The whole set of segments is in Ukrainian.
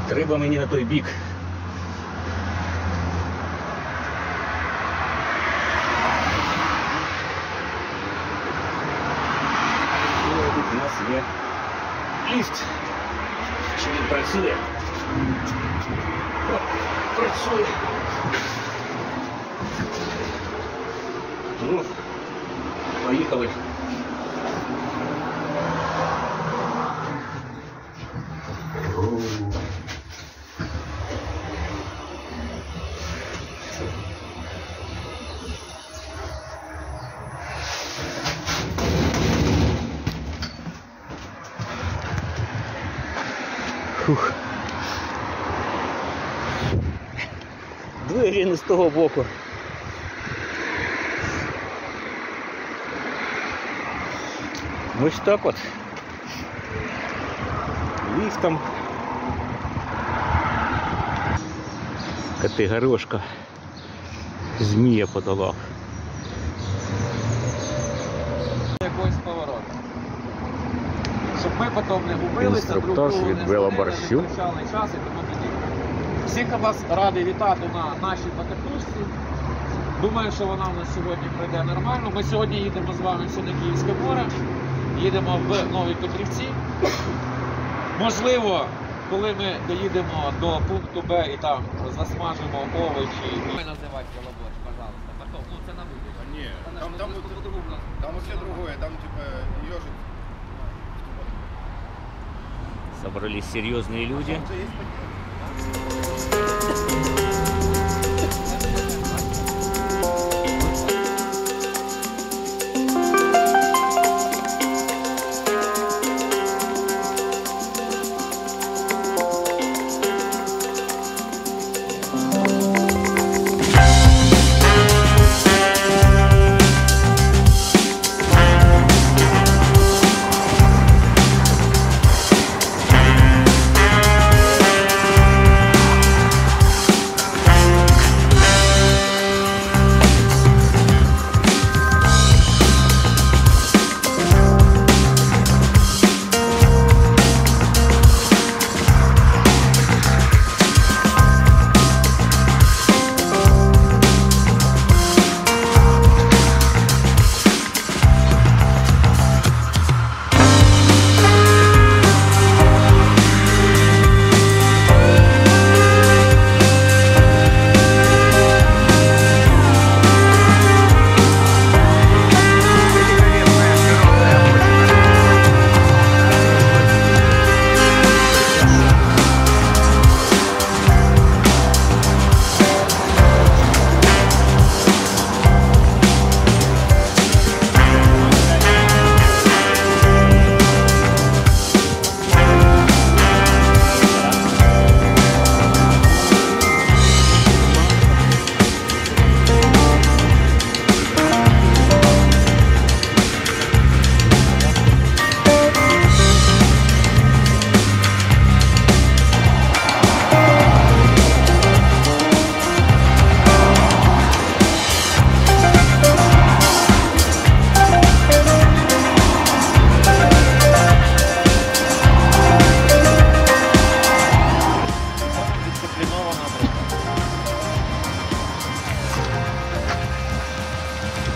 Треба мені на той бік. І тут у нас є ліфт. Чи він працює? О, працює. Ну, поїхали. Фух. Двері не з того боку. Ось так от. Ліфтом. Категорошка. Змія подолав. Якогось повороту. Щоб ми потім не губилися, Інструктаж від велоборщу. час і тому тоді. Всіх вас радий вітати на нашій покатушці. Думаю, що вона у нас сьогодні пройде нормально. Ми сьогодні їдемо з вами все на Київське море. Їдемо в Нові Петрівці. Можливо, коли ми доїдемо до пункту Б і там засмажимо овочі. Ми називати велоборщ, пожалуйста. Потом, ну це на вибір. Ні, там вообще другое, там типа ежик. Собрались серьезные люди.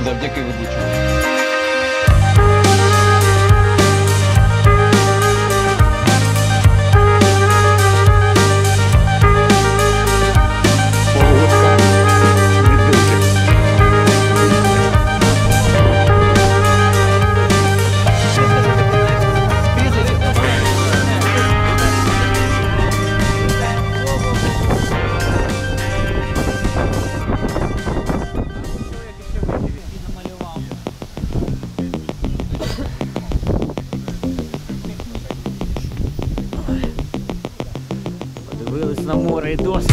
Завдяки ведучому. Подивились на море і досить.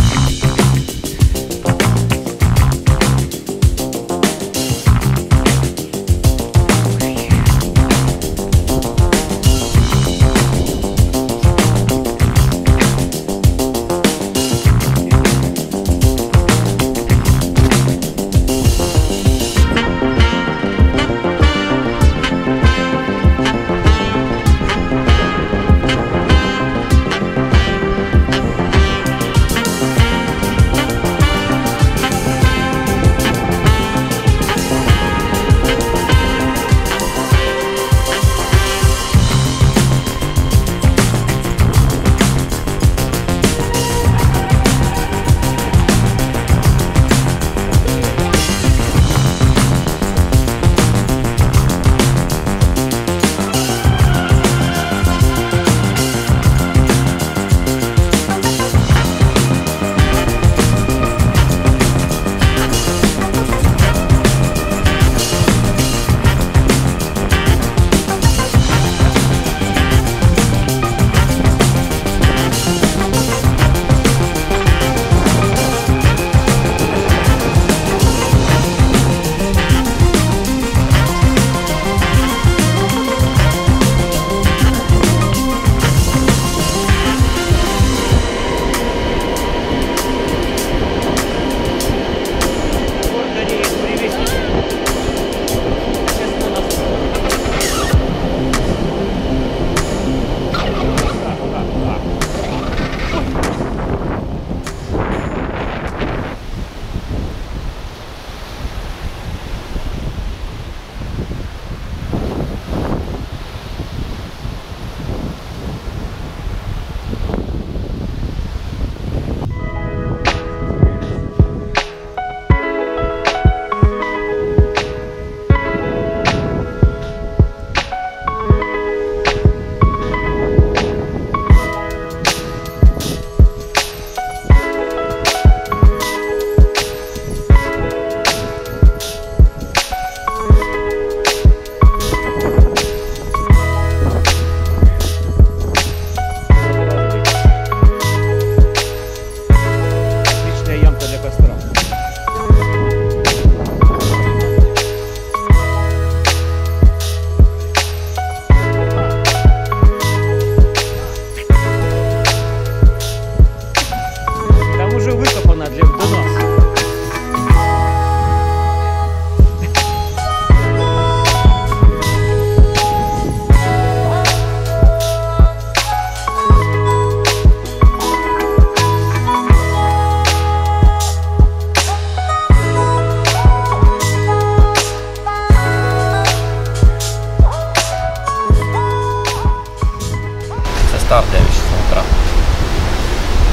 старт 9 часов утра.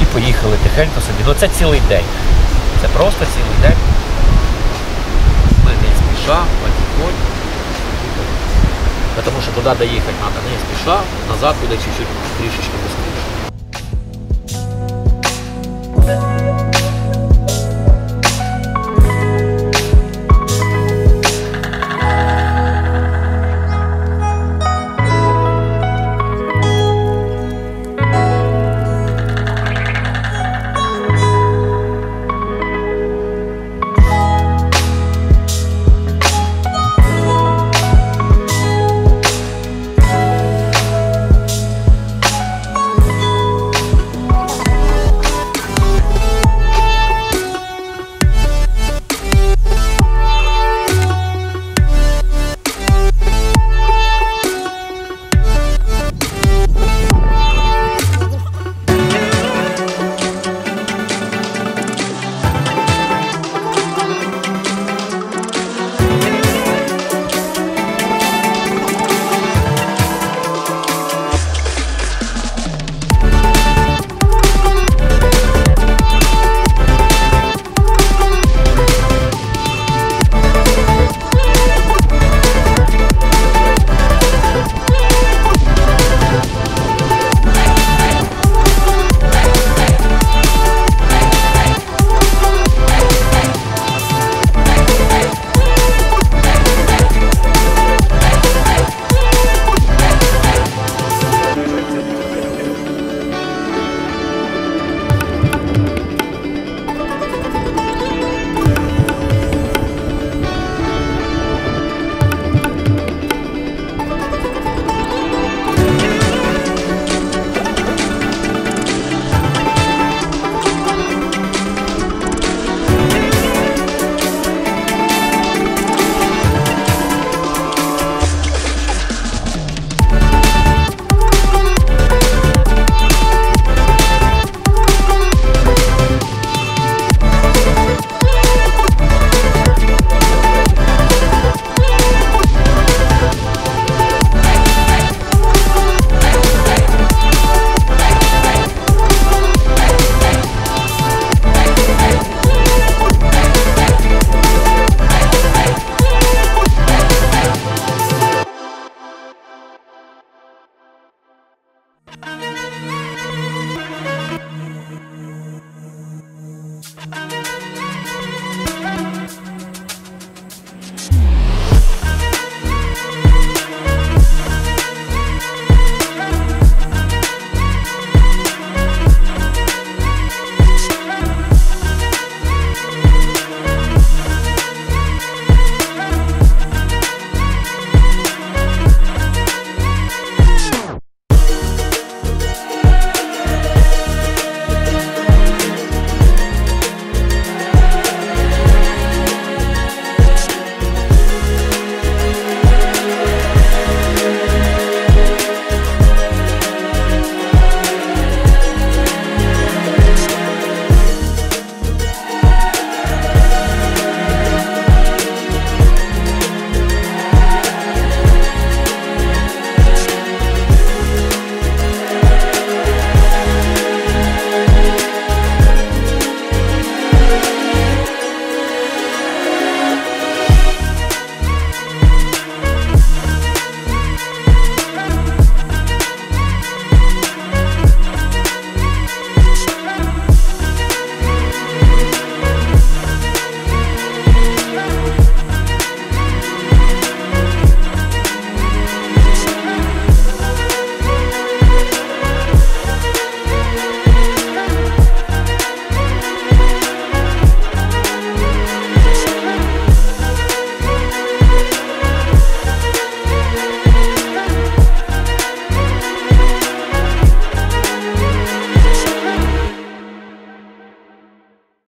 І поїхали тихенько собі. Ну це цілий день. Це просто цілий день. Ми не спіша, потихоньку. Тому що туди доїхати треба не спіша, назад буде чуть-чуть трішечки швидше.